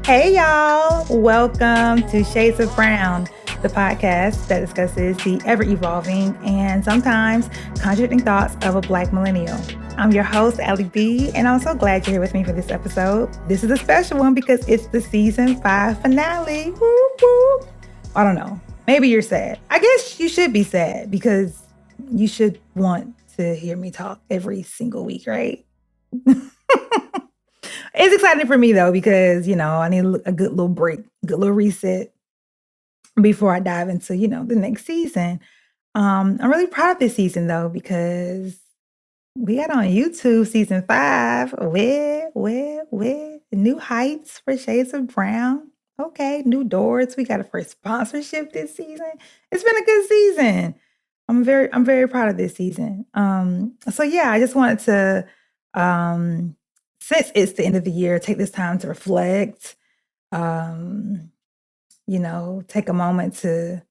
Hey, y'all. Welcome to Shades of Brown, the podcast that discusses the ever evolving and sometimes contradicting thoughts of a Black millennial. I'm your host, AlyB, and I'm so glad you're here with me for this episode. This is a special one because it's the season 5 finale. Woo, woo. I don't know. Maybe you're sad. I guess you should be sad because you should want to hear me talk every single week, right? It's exciting for me though because I need a good little break, good little reset before I dive into the next season. I'm really proud of this season though because we got on YouTube season 5 with new heights for Shades of Brown. Okay, new doors. We got a first sponsorship this season. It's been a good season. I'm very proud of this season. So yeah, I just wanted to since it's the end of the year, take this time to reflect, um, take a moment to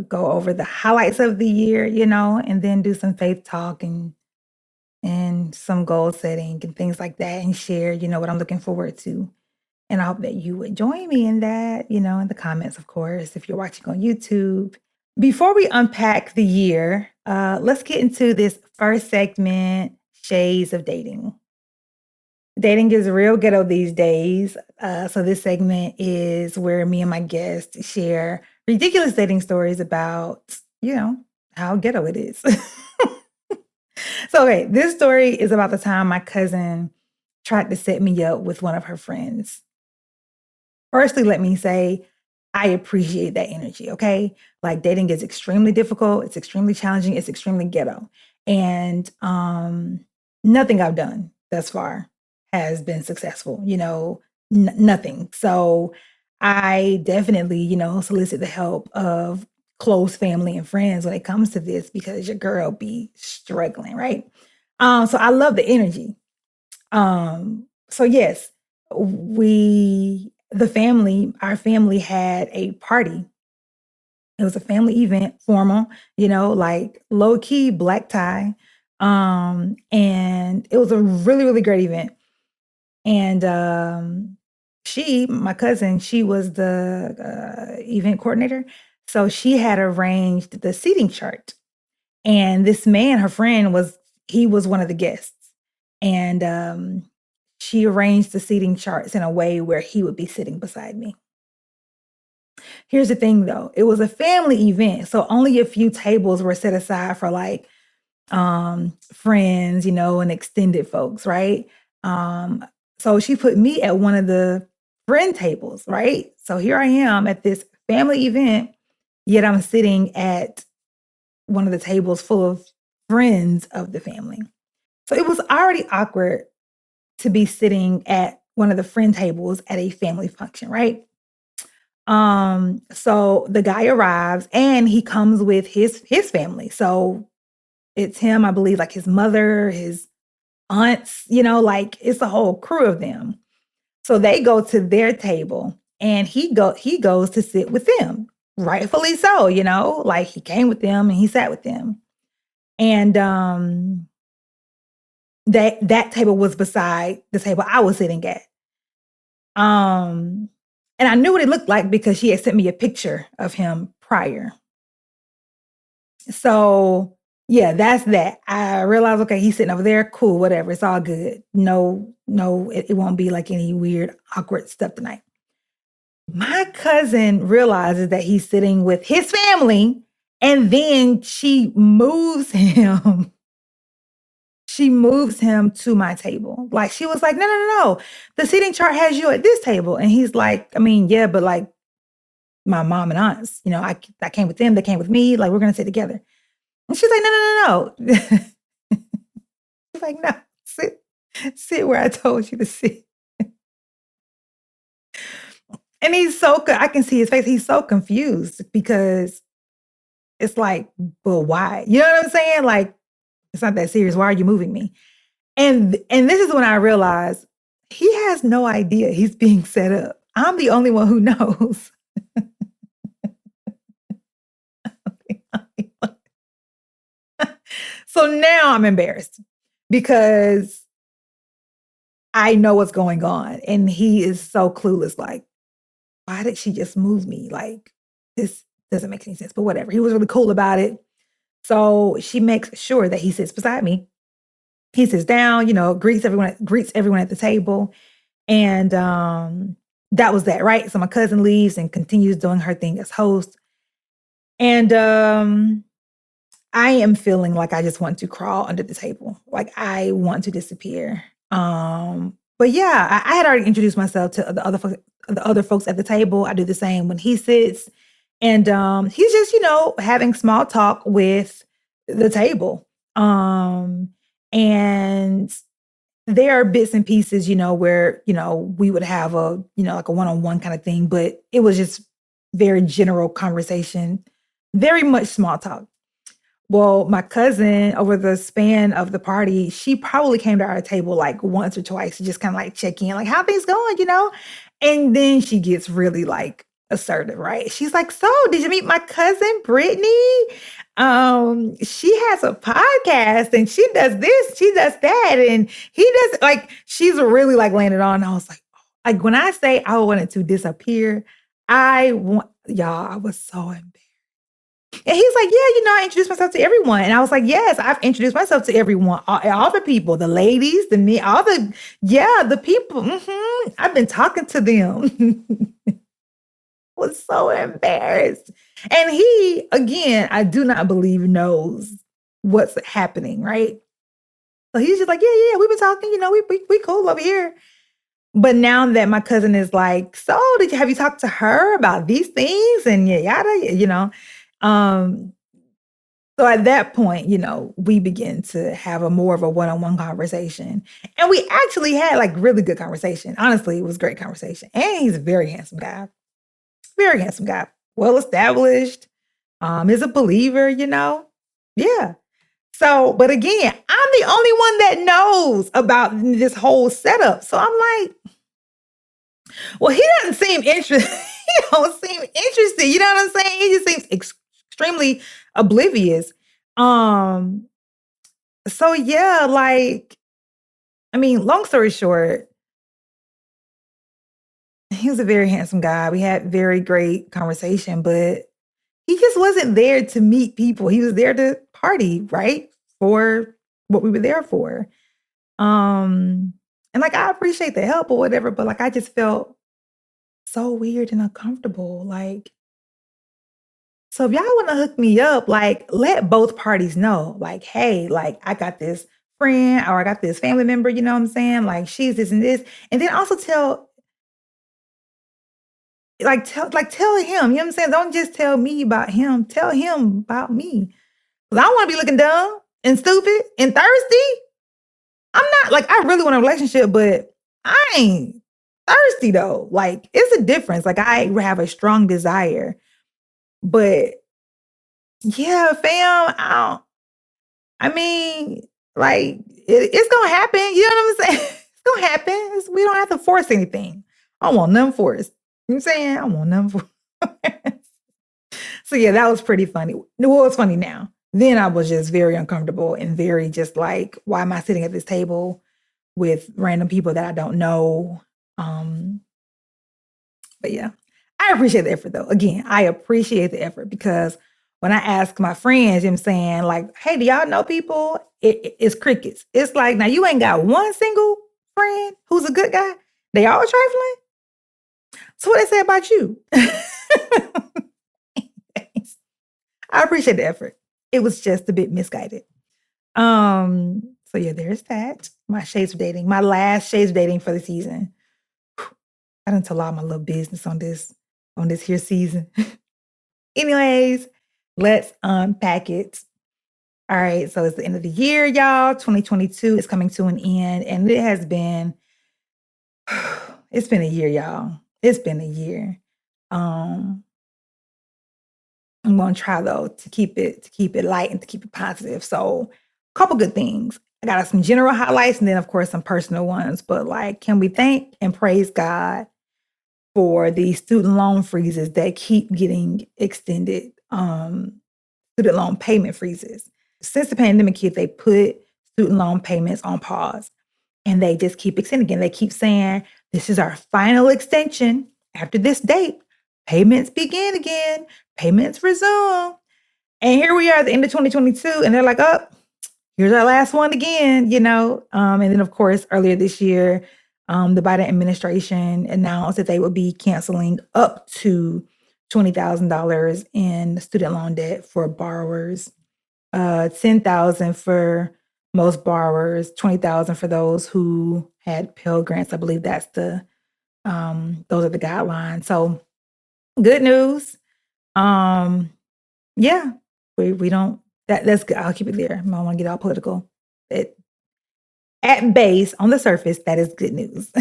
go over the highlights of the year, and then do some faith talk and some goal setting and things like that and share, what I'm looking forward to. And I hope that you would join me in that, in the comments, of course, if you're watching on YouTube. Before we unpack the year, let's get into this first segment, Shades of Dating. Dating is real ghetto these days. So this segment is where me and my guests share ridiculous dating stories about, how ghetto it is. So, okay, this story is about the time my cousin tried to set me up with one of her friends. Firstly, let me say, I appreciate that energy, okay? Like dating is extremely difficult, it's extremely challenging, it's extremely ghetto. And nothing I've done thus far has been successful, nothing. So I definitely, solicit the help of close family and friends when it comes to this because your girl be struggling, right? So I love the energy. So yes, our family had a party. It was a family event, formal, like low key black tie. And it was a really, really great event. And my cousin, she was the event coordinator. So she had arranged the seating chart. And this man, her friend, he was one of the guests. And she arranged the seating charts in a way where he would be sitting beside me. Here's the thing though, it was a family event, so only a few tables were set aside for like friends, and extended folks, right? So she put me at one of the friend tables, right? So here I am at this family event, yet I'm sitting at one of the tables full of friends of the family. So it was already awkward to be sitting at one of the friend tables at a family function, right? So the guy arrives and he comes with his family. So it's him, I believe, like his mother, his aunts, like it's a whole crew of them. So they go to their table and he goes to sit with them. Rightfully so, like he came with them and he sat with them. And that table was beside the table I was sitting at. And I knew what it looked like because she had sent me a picture of him prior. So yeah, that's that. I realized, okay, he's sitting over there. Cool, whatever. It's all good. No, it won't be like any weird, awkward stuff tonight. My cousin realizes that he's sitting with his family, and then she moves him. She moves him to my table. Like she was like, no. The seating chart has you at this table. And he's like, I mean, yeah, but like my mom and aunts, I came with them, they came with me, like we're gonna sit together. And she's like, no. She's like, no, sit where I told you to sit. And I can see his face. He's so confused because it's like, but why? You know what I'm saying? Like, it's not that serious. Why are you moving me? And this is when I realized he has no idea he's being set up. I'm the only one who knows. So now I'm embarrassed because I know what's going on. And he is so clueless, like, why did she just move me? Like, this doesn't make any sense, but whatever. He was really cool about it. So she makes sure that he sits beside me. He sits down, greets everyone at the table. And that was that, right? So my cousin leaves and continues doing her thing as host. And I am feeling like I just want to crawl under the table. Like I want to disappear. But yeah, I had already introduced myself to the other folks at the table. I do the same when he sits. And he's just, having small talk with the table. And there are bits and pieces, where, we would have like a one-on-one kind of thing, but it was just very general conversation, very much small talk. Well, my cousin, over the span of the party, she probably came to our table like once or twice to just kind of like check in, like how things going. And then she gets really like assertive, right? She's like, "So, did you meet my cousin Brittany? She has a podcast and she does this, she does that, and he does like." She's really like laying it on. I was like when I say I wanted to disappear, I was so embarrassed. And he's like, "Yeah, I introduced myself to everyone." And I was like, "Yes, I've introduced myself to everyone, all the people, the ladies, the me, the people. I've been talking to them." Was so embarrassed. And he, again, I do not believe knows what's happening, right? So he's just like, "Yeah, we've been talking, we cool over here." But now that my cousin is like, "So have you talked to her about these things?" And yada. Um, so at that point, we begin to have a more of a one-on-one conversation. And we actually had like really good conversation. Honestly, it was great conversation. And he's a very handsome guy. Very handsome guy. Well established. Is a believer. Yeah. So, but again, I'm the only one that knows about this whole setup. So I'm like, well, he doesn't seem interested. He don't seem interested. You know what I'm saying? He just seems extremely oblivious. So yeah, like, I mean, long story short, he was a very handsome guy. We had very great conversation, but he just wasn't there to meet people. He was there to party, right? For what we were there for. And like I appreciate the help or whatever, but like I just felt so weird and uncomfortable. Like, so if y'all want to hook me up, like let both parties know, like, hey, like I got this friend or I got this family member, you know what I'm saying? Like she's this and this. And then also tell him, you know what I'm saying? Don't just tell me about him. Tell him about me. Cause I don't want to be looking dumb and stupid and thirsty. I'm not like I really want a relationship, but I ain't thirsty though. Like it's a difference. Like I have a strong desire. But yeah, fam, I mean, like it's gonna happen. You know what I'm saying? It's gonna happen. We don't have to force anything. I don't want none forced. You know what I'm saying? I want none forced. So yeah, that was pretty funny. Well, it's funny now. Then I was just very uncomfortable and very just like, why am I sitting at this table with random people that I don't know? But yeah, I appreciate the effort though. Again, I appreciate the effort because when I ask my friends, I'm saying like, "Hey, do y'all know people?" It's crickets. It's like, now you ain't got one single friend who's a good guy. They all trifling. So what they say about you? I appreciate the effort. It was just a bit misguided. So yeah, there's that. My shades of dating. My last shades of dating for the season. I done tell all my little business on this here season. Anyways, let's unpack it. All right, so it's the end of the year, y'all. 2022 is coming to an end, and it has been it's been a year, y'all. It's been a year. I'm gonna try though to keep it light and to keep it positive. So, a couple good things. I got some general highlights and then of course some personal ones. But like, can we thank and praise God for the student loan freezes that keep getting extended? Student loan payment freezes. Since the pandemic hit, they put student loan payments on pause. and they just keep extending it. They keep saying, this is our final extension. After this date, payments begin again, payments resume. And here we are at the end of 2022, and they're like, oh, here's our last one again, And then, of course, earlier this year, the Biden administration announced that they would be canceling up to $20,000 in student loan debt for borrowers, $10,000 for most borrowers, $20,000 for those who had Pell Grants. I believe that's those are the guidelines. So good news. Yeah, we don't. That's good. I'll keep it there. I don't want to get all political. At base, on the surface, that is good news.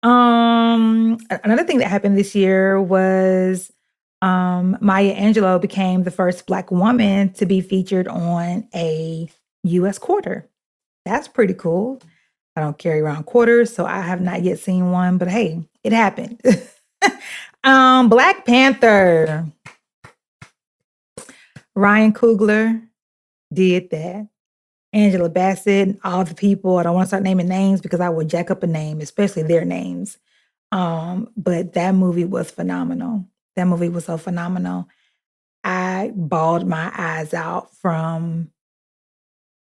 Another thing that happened this year was Maya Angelou became the first Black woman to be featured on a U.S. quarter. That's pretty cool. I don't carry around quarters, so I have not yet seen one, but hey, it happened. Black Panther. Ryan Coogler did that. Angela Bassett, all the people. I don't want to start naming names because I will jack up a name, especially their names. But that movie was phenomenal. That movie was so phenomenal. I bawled my eyes out for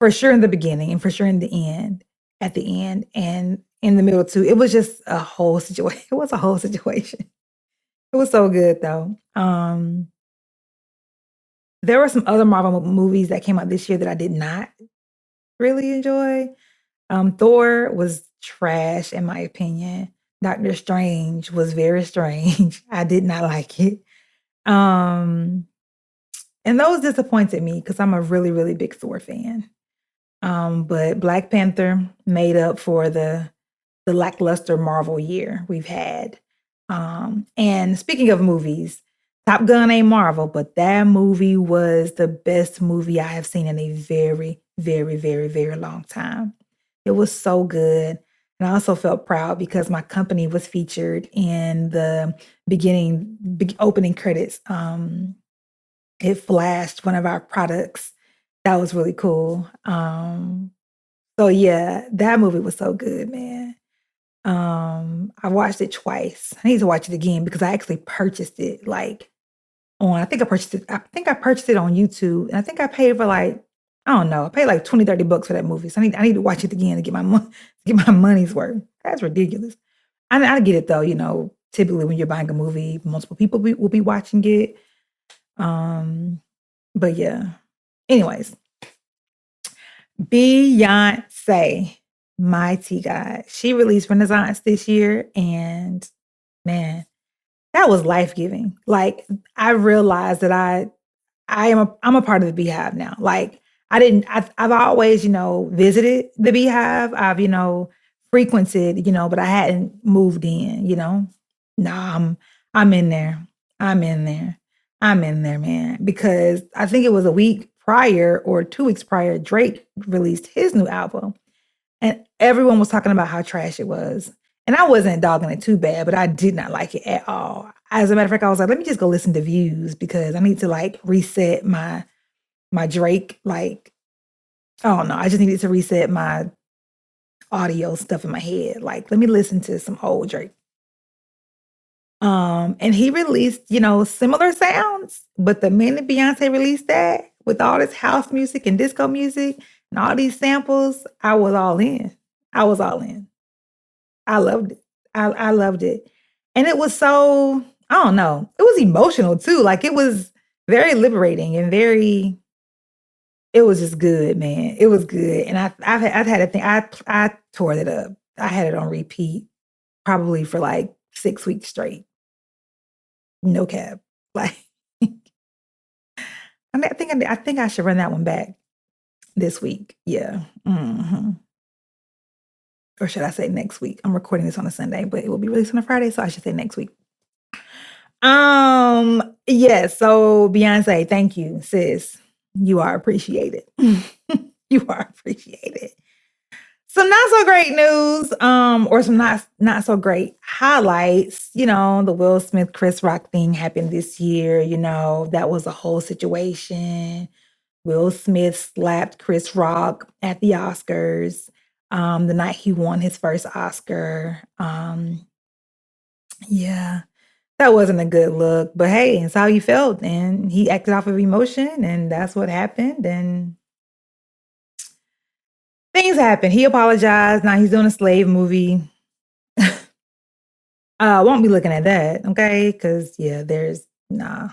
sure in the beginning and for sure in the end, at the end and in the middle too. It was just a whole situation. It was a whole situation. It was so good though. There were some other Marvel movies that came out this year that I did not really enjoy. Thor was trash in my opinion. Doctor Strange was very strange. I did not like it. And those disappointed me because I'm a really, really big Thor fan. But Black Panther made up for the lackluster Marvel year we've had. And speaking of movies, Top Gun ain't Marvel, but that movie was the best movie I have seen in a very, very, very, very long time. It was so good. And I also felt proud because my company was featured in the opening credits. It flashed one of our products. That was really cool. So yeah, that movie was so good, man. I watched it twice. I need to watch it again because I actually purchased it I think I purchased it on YouTube, and I think I paid for I don't know, I paid like 20, $30 for that movie. So I need to watch it again to get my money's worth. That's ridiculous. I get it though, typically when you're buying a movie, multiple people will be watching it. But yeah. Anyways, Beyonce, mighty God. She released Renaissance this year, and man, that was life-giving. I realized that I'm a part of the Beehive now. I've always, visited the Beehive. I've, frequented, but I hadn't moved in. Nah, I'm in there. I'm in there. I'm in there, man. Because I think it was a week prior or 2 weeks prior, Drake released his new album. And everyone was talking about how trash it was. And I wasn't dogging it too bad, but I did not like it at all. As a matter of fact, I was like, let me just go listen to Views because I need to reset my Drake. I don't know. I just needed to reset my audio stuff in my head. Let me listen to some old Drake. And he released, similar sounds, but the minute Beyonce released that with all this house music and disco music and all these samples, I was all in. I was all in. I loved it. I loved it. And it was so, I don't know, it was emotional too. It was very liberating and it was just good, man. It was good. And I've had a thing, I tore it up. I had it on repeat probably for 6 weeks straight. No cap. I think I should run that one back this week. Yeah. Mm-hmm. Or should I say next week? I'm recording this on a Sunday, but it will be released on a Friday, so I should say next week. Yes. So Beyonce, thank you, sis. You are appreciated. You are appreciated. Some not so great news, or some not so great highlights. The Will Smith Chris Rock thing happened this year. That was a whole situation. Will Smith slapped Chris Rock at the Oscars. the night he won his first Oscar. Yeah, that wasn't a good look, but hey, it's how he felt, and he acted off of emotion, and that's what happened, and things happen. He apologized, now he's doing a slave movie. Won't be looking at that, okay? Because yeah, there's nah.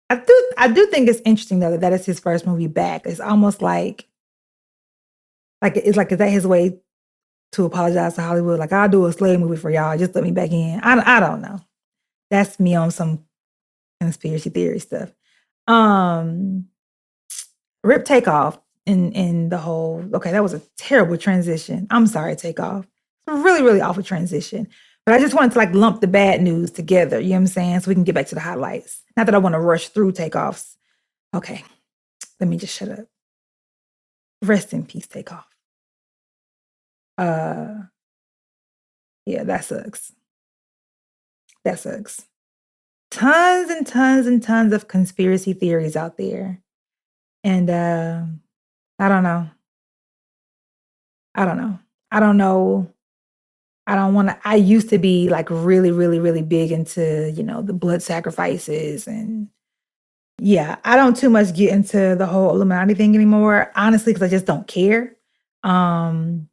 I do think it's interesting though that is his first movie back. It's almost like is that his way to apologize to Hollywood? Like I'll do a slave movie for y'all, just let me back in. I don't know. That's me on some conspiracy theory stuff. Um, Rip Takeoff in the whole. Okay, that was a terrible transition. I'm sorry, Takeoff. It's a really really awful transition. But I just wanted to like lump the bad news together. You know what I'm saying? So we can get back to the highlights. Not that I want to rush through Takeoffs. Okay, let me just shut up. Rest in peace, Takeoff. Uh, yeah, that sucks. That sucks. Tons and tons and tons of conspiracy theories out there. And I don't know. I don't know. I don't know. I don't want to. I used to be like really, really, really big into, the blood sacrifices. And yeah, I don't too much get into the whole Illuminati thing anymore, honestly, because I just don't care. Um,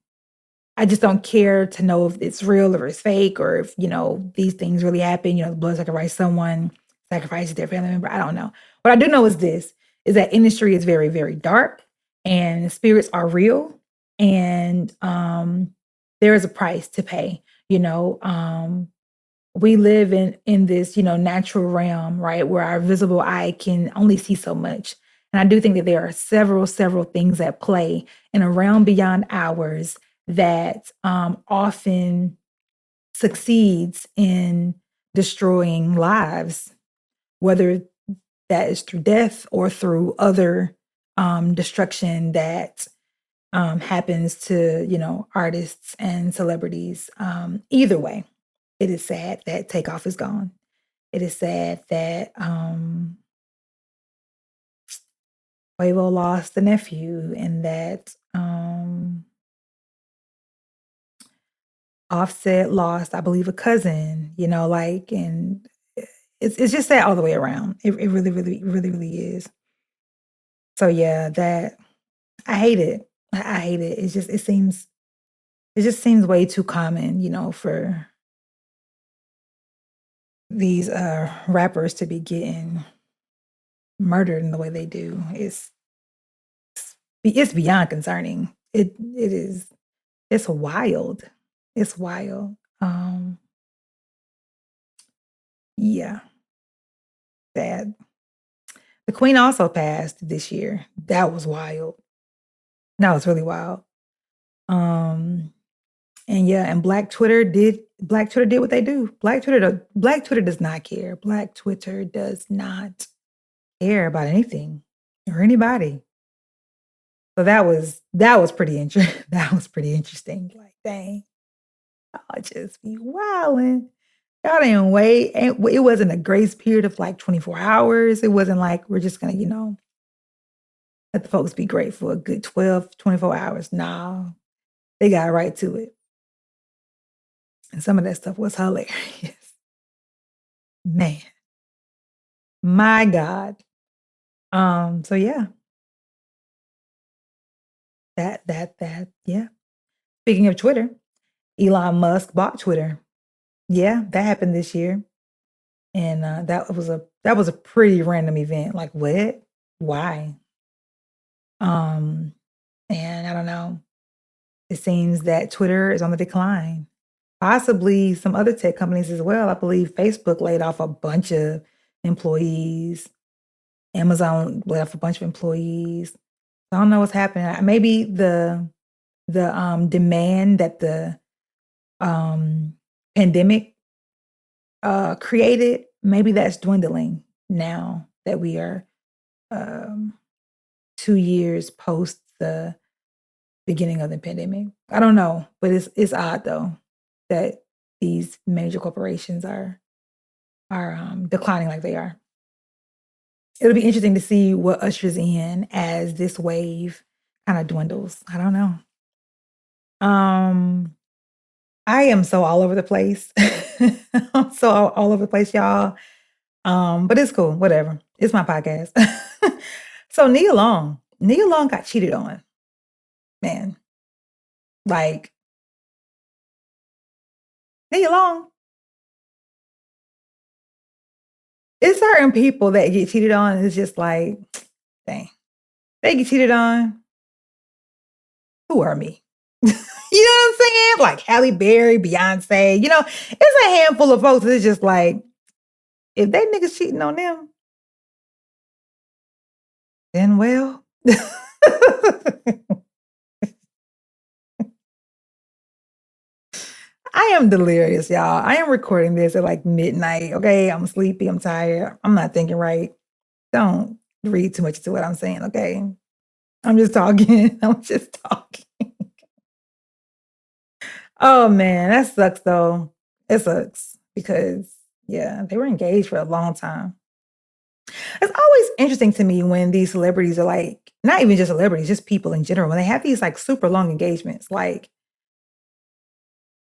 I just don't care to know if it's real or it's fake or if, these things really happen, the blood sacrifice, someone sacrifices their family member. I don't know. What I do know is this is that industry is very, very dark and spirits are real. And there is a price to pay, we live in this, natural realm, right, where our visible eye can only see so much. And I do think that there are several things at play in a realm beyond ours that often succeeds in destroying lives, whether that is through death or through other destruction that happens to, artists and celebrities. Either way, it is sad that Takeoff is gone. It is sad that Quavo lost a nephew and that Offset lost, I believe, a cousin, and it's just sad all the way around. It really, really, really, really is. So yeah, that I hate it. I hate it. It just seems way too common, for these rappers to be getting murdered in the way they do. It's beyond concerning. It is. It's wild. It's wild. Yeah, sad. The Queen also passed this year. That was wild. That was really wild. Um, and yeah, and Black Twitter did what they do. Black Twitter does not care. Black Twitter does not care about anything or anybody. So that was pretty interesting. That was pretty interesting. Like, dang, I'll just be wilding. Y'all didn't wait. And it wasn't a grace period of like 24 hours. It wasn't like we're just gonna, let the folks be great for a good 12, 24 hours. Nah, they got right to it. And some of that stuff was hilarious. Man, my God. So yeah, yeah. Speaking of Twitter, Elon Musk bought Twitter. Yeah, that happened this year. And that was a pretty random event. Like, what? Why? Um, and I don't know. It seems that Twitter is on the decline. Possibly some other tech companies as well. I believe Facebook laid off a bunch of employees. Amazon laid off a bunch of employees. I don't know what's happening. Maybe the demand that the pandemic created, maybe that's dwindling now that we are um, 2 years post the beginning of the pandemic. I don't know, but it's odd though that these major corporations are declining like they are. It'll be interesting to see what ushers in as this wave kind of dwindles. I don't know. Um, I am so all over the place. I'm so all over the place, y'all. But it's cool, whatever. It's my podcast. So Nia Long got cheated on, man. Like Nia Long, it's certain people that get cheated on. And it's just like, dang, they get cheated on. Who are me? You know what I'm saying? Like Halle Berry, Beyonce. It's a handful of folks. It's just like if they niggas cheating on them, then well. I am delirious, y'all. I am recording this at like midnight. Okay, I'm sleepy. I'm tired. I'm not thinking right. Don't read too much into what I'm saying. Okay, I'm just talking. I'm just talking. Oh man, that sucks though. It sucks because yeah, they were engaged for a long time. It's always interesting to me when these celebrities are like, not even just celebrities, just people in general, when they have these like super long engagements, like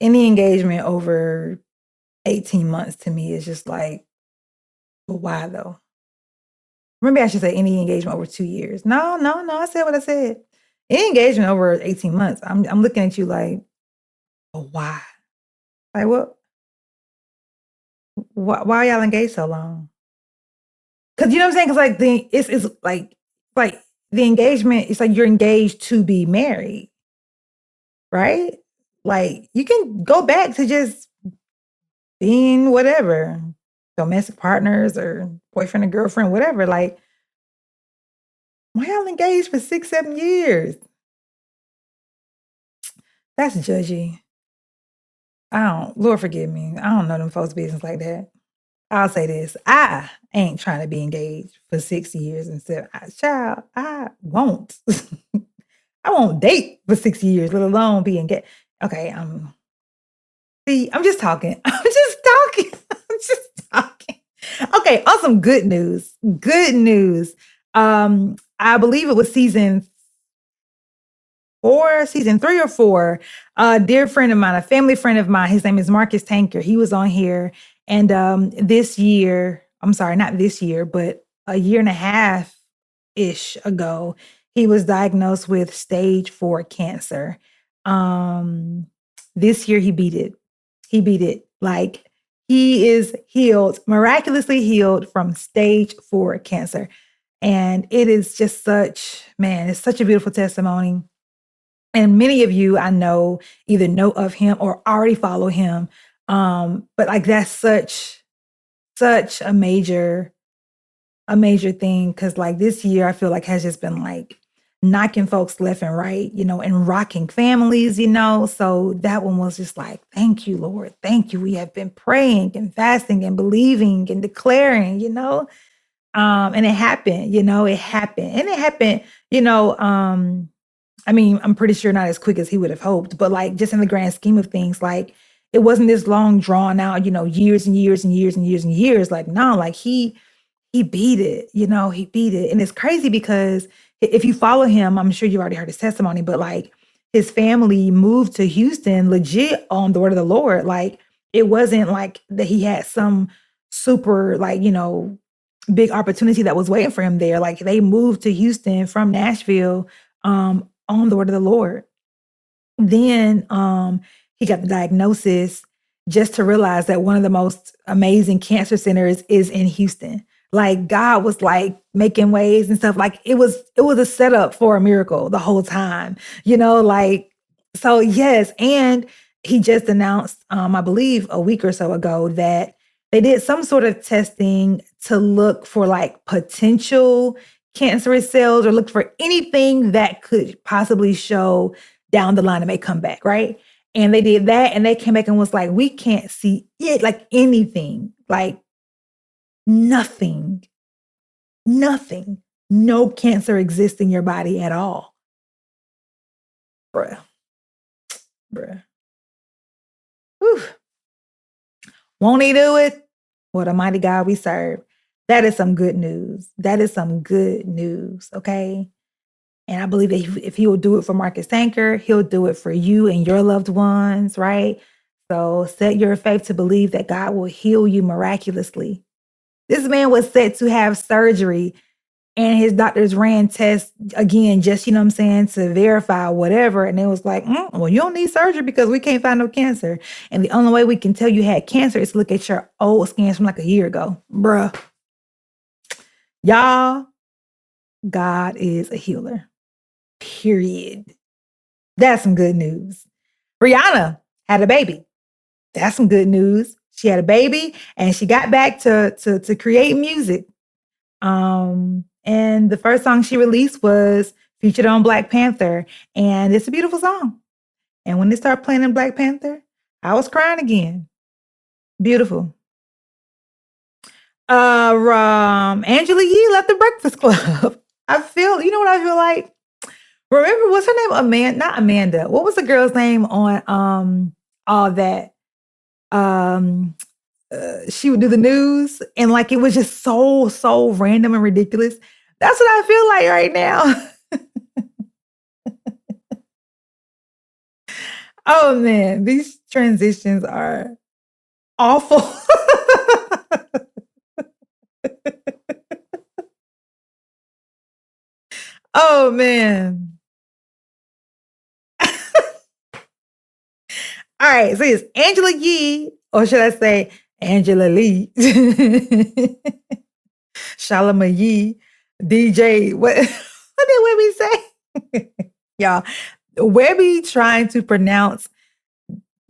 any engagement over 18 months to me is just like, well, why though? Maybe I should say any engagement over 2 years. No, no, no. I said what I said. Any engagement over 18 months, I'm looking at you like, oh, why? Like what? Why y'all engaged so long? Because you know what I'm saying? Because like it's like the engagement. It's like you're engaged to be married, right? Like you can go back to just being whatever, domestic partners or boyfriend and girlfriend, whatever. Like why y'all engaged for 6, 7 years? That's judgy. I don't, Lord forgive me. I don't know them folks' business like that. I'll say this. I ain't trying to be engaged for 6 years and said, child, I won't. I won't date for 6 years, let alone be engaged. Okay, see, I'm just talking. I'm just talking. I'm just talking. Okay, on some good news. Good news. I believe it was season 3 or 4, a dear friend of mine, a family friend of mine, his name is Marcus Tanker. He was on here. And this year, I'm sorry, not this year, but a year and a half ish ago, he was diagnosed with stage 4 cancer. Um, this year, he beat it. He beat it. Like he is healed, miraculously healed from stage 4 cancer. And it is just it's such a beautiful testimony, and many of you I know either know of him or already follow him. But like that's such a major thing because like this year I feel like has just been like knocking folks left and right, and rocking families, So that one was just like, thank you, Lord. Thank you. We have been praying and fasting and believing and declaring, and it happened, it happened. And it happened, I mean, I'm pretty sure not as quick as he would have hoped, but like just in the grand scheme of things, like it wasn't this long drawn out, years and years and years and years and years. Like, no, like he beat it, he beat it. And it's crazy because if you follow him, I'm sure you already heard his testimony, but like his family moved to Houston legit on the word of the Lord. Like it wasn't like that he had some super like, big opportunity that was waiting for him there. Like they moved to Houston from Nashville on the word of the Lord. Then he got the diagnosis just to realize that one of the most amazing cancer centers is in Houston. Like God was like making ways and stuff. Like it was a setup for a miracle the whole time, like so yes. And he just announced, I believe a week or so ago that they did some sort of testing to look for like potential cancerous cells or look for anything that could possibly show down the line and may come back, right? And they did that and they came back and was like, we can't see it, like anything, like nothing, nothing, no cancer exists in your body at all. Bruh, bruh. Whew. Won't he do it? What a mighty God we serve. That is some good news. That is some good news, okay? And I believe that if he will do it for Marcus Tanker, he'll do it for you and your loved ones, right? So set your faith to believe that God will heal you miraculously. This man was set to have surgery, and his doctors ran tests again, just, you know what I'm saying, to verify whatever. And it was like, well, you don't need surgery because we can't find no cancer. And the only way we can tell you had cancer is to look at your old scans from like a year ago. Bruh. Y'all, God is a healer. Period. That's some good news. Rihanna had a baby. That's some good news. She had a baby and she got back to create music. And the first song she released was featured on Black Panther, and it's a beautiful song. And when they start playing in Black Panther, I was crying again. Beautiful. Angela Yee left the Breakfast Club. I feel, you know what I feel like? Remember, what's her name? Not Amanda. What was the girl's name on all that? She would do the news, and like it was just so random and ridiculous. That's what I feel like right now. Oh man, these transitions are awful. Oh man. All right, so it's Angela Yee, or should I say Angela Lee? Shalama Yee, DJ. What did Webby say? Y'all, Webby trying to pronounce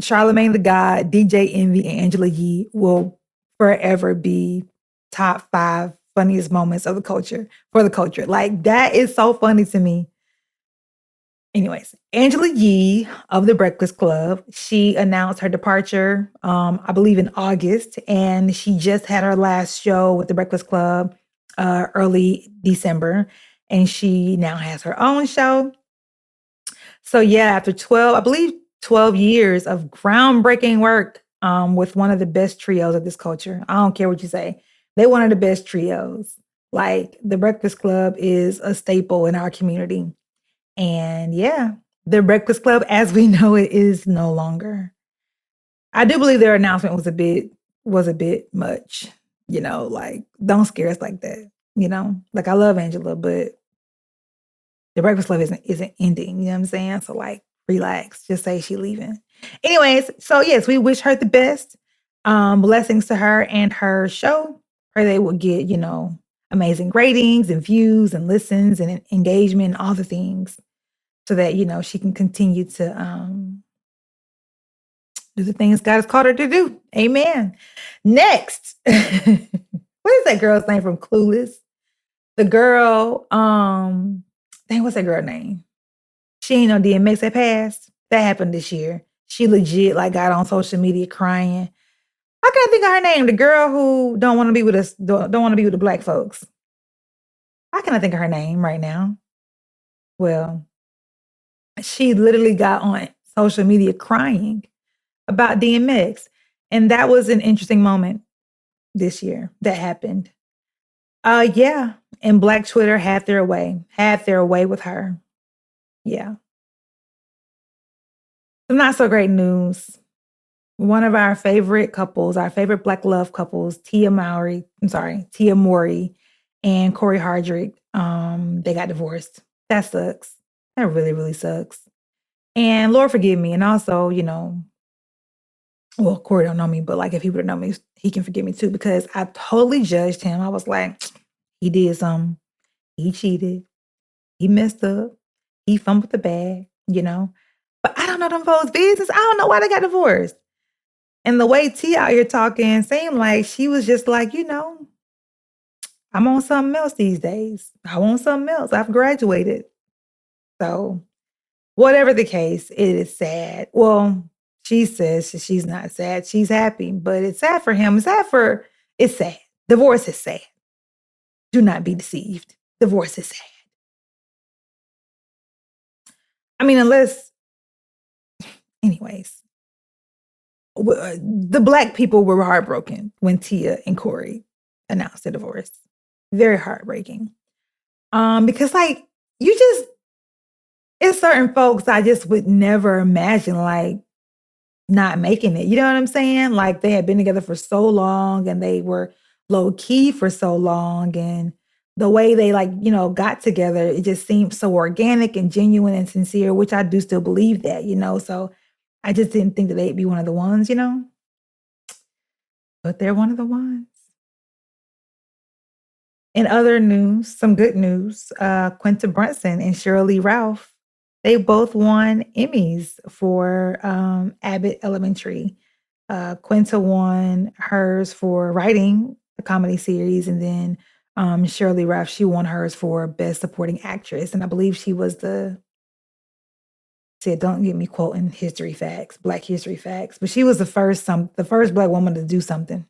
Charlemagne the God, DJ Envy, and Angela Yee will forever be top 5 funniest moments of the culture for the culture. Like that is so funny to me. Anyways, Angela Yee of the Breakfast Club, she announced her departure, I believe in August, and she just had her last show with the Breakfast Club early December, and she now has her own show. So yeah, after 12, I believe 12 years of groundbreaking work with one of the best trios of this culture. I don't care what you say. They're one of the best trios. Like the Breakfast Club is a staple in our community. And yeah, the Breakfast Club as we know it is no longer. I do believe their announcement was a bit much, like don't scare us like that, Like I love Angela, but the Breakfast Club isn't ending, you know what I'm saying? So like relax, just say she leaving. Anyways, so yes, we wish her the best. Blessings to her and her show. Pray they will get, amazing ratings and views and listens and engagement, all the things, so that, she can continue to do the things God has called her to do. Amen. Next, what is that girl's name from Clueless? The girl, dang, what's that girl name? She ain't no DMX that passed. That happened this year. She legit like got on social media crying. I can't think of her name. The girl who don't want to be with us, don't want to be with the black folks. I can't think of her name right now. Well, she literally got on social media crying about DMX. And that was an interesting moment this year that happened. Yeah. And Black Twitter had their way with her. Yeah. Some not so great news. One of our favorite couples, our favorite Black love couples, Tia Mowry and Corey Hardrick, they got divorced. That sucks. That really, really sucks. And Lord forgive me. And also, well, Corey don't know me, but like if he would have known me, he can forgive me too, because I totally judged him. I was like, he did something. He cheated. He messed up. He fumbled the bag, But I don't know them folks' business. I don't know why they got divorced. And the way T out here talking seemed like she was just like, I'm on something else these days. I want something else. I've graduated. So whatever the case, it is sad. Well, she says she's not sad. She's happy, but it's sad for him. It's sad. Divorce is sad. Do not be deceived. Divorce is sad. I mean, anyways, the Black people were heartbroken when Tia and Corey announced the divorce. Very heartbreaking. Because like you just it's certain folks I just would never imagine, like, not making it, you know what I'm saying? Like, they had been together for so long, and they were low key for so long, and the way they, like, got together, it just seemed so organic and genuine and sincere, which I do still believe that, so I just didn't think that they'd be one of the ones, but they're one of the ones. In other news, some good news, Quinta Brunson and Shirley Ralph, they both won Emmys for, Abbott Elementary. Quinta won hers for writing a comedy series, and then, Shirley Ralph, she won hers for Best Supporting Actress, and I believe she was don't get me quoting history facts, Black history facts, but she was the first Black woman to do something.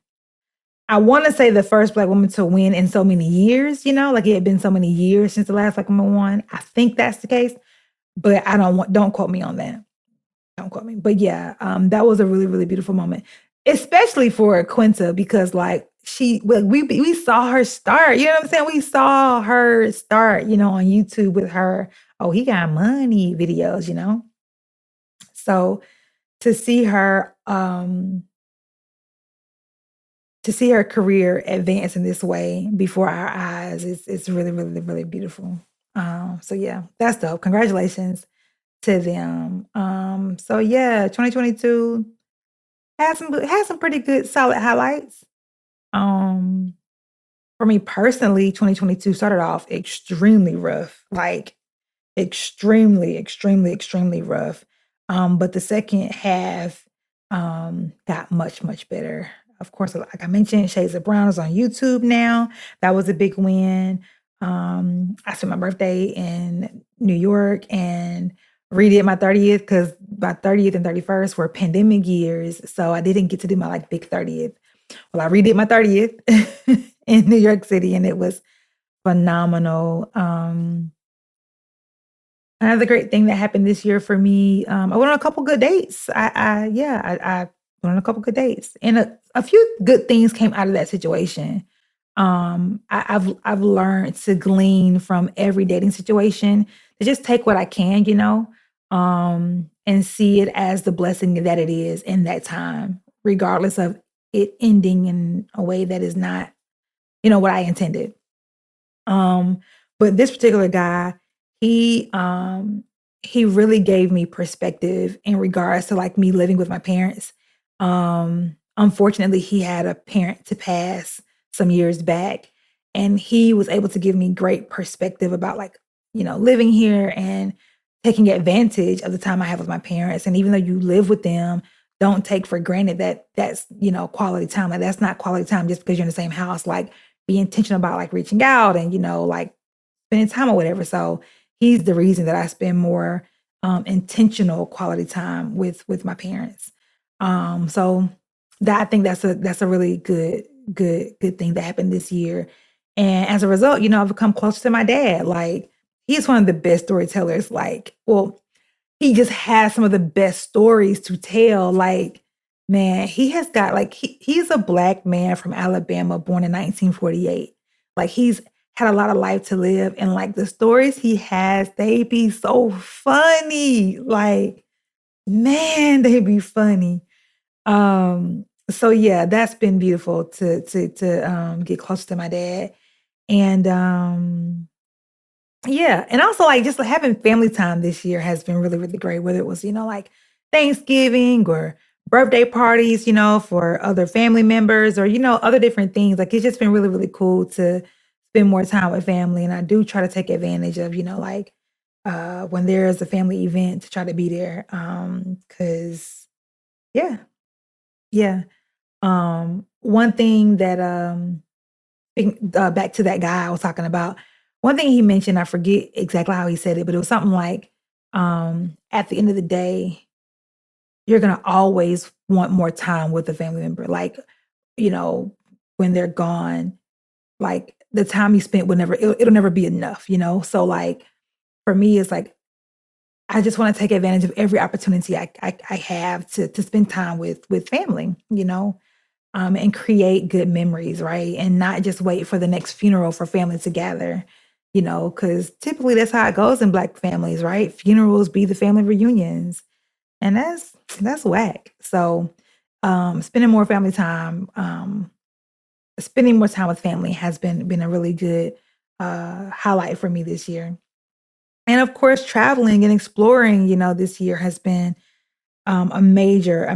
I wanna say the first Black woman to win in so many years, like, it had been so many years since the last Black woman won. I think that's the case, but I don't quote me on that. Don't quote me. But yeah, that was a really, really beautiful moment, especially for Quinta because, like, we saw her start, you know what I'm saying? We saw her start, on YouTube with her, "Oh, he got money" videos. So, to see her, career advance in this way before our eyes is really, really, really beautiful. So yeah, that's dope. Congratulations to them. So yeah, 2022 had some pretty good solid highlights. Um, for me personally, 2022 started off extremely rough. Like extremely, extremely, extremely rough. But the second half, got much, much better. Of course, like I mentioned, Shades of Brown is on YouTube now. That was a big win. I spent my birthday in New York and redid my 30th because my 30th and 31st were pandemic years. So I didn't get to do my like big 30th. Well, I redid my 30th in New York City and it was phenomenal. Another great thing that happened this year for me, I went on a couple good dates. I went on a couple good dates, and a few good things came out of that situation. I've learned to glean from every dating situation to just take what I can, and see it as the blessing that it is in that time, regardless of it ending in a way that is not, what I intended. Um, but this particular guy, he he really gave me perspective in regards to like me living with my parents. Unfortunately, he had a parent to pass some years back, and he was able to give me great perspective about like, living here and taking advantage of the time I have with my parents. And even though you live with them, don't take for granted that that's, quality time. Like that's not quality time just because you're in the same house. Like be intentional about like reaching out and like spending time or whatever. So he's the reason that I spend more intentional quality time with my parents. So that I think that's a really good thing that happened this year. And as a result, I've become closer to my dad. Like he's one of the best storytellers. Like, well, he just has some of the best stories to tell. Like, man, he has got like he's a Black man from Alabama born in 1948. Like he's had a lot of life to live and like the stories he has, they be so funny. Like, man, they be funny. So yeah, that's been beautiful to get close to my dad. And yeah, and also, like, just having family time this year has been really, really great, whether it was, like, Thanksgiving or birthday parties, for other family members or, other different things, like, it's just been really, really cool to spend more time with family, and I do try to take advantage of, like, when there's a family event to try to be there, because yeah, yeah. One thing that, back to that guy I was talking about. One thing he mentioned, I forget exactly how he said it, but it was something like, at the end of the day, you're gonna always want more time with a family member. Like, you know, when they're gone, like the time you spent will it'll never be enough. So like for me, it's like I just want to take advantage of every opportunity I have to spend time with family, and create good memories, right? And not just wait for the next funeral for family to gather. because typically that's how it goes in Black families, right? Funerals be the family reunions, and that's whack. So, spending more family time, spending more time with family has been a really good highlight for me this year. And of course, traveling and exploring, this year has been a major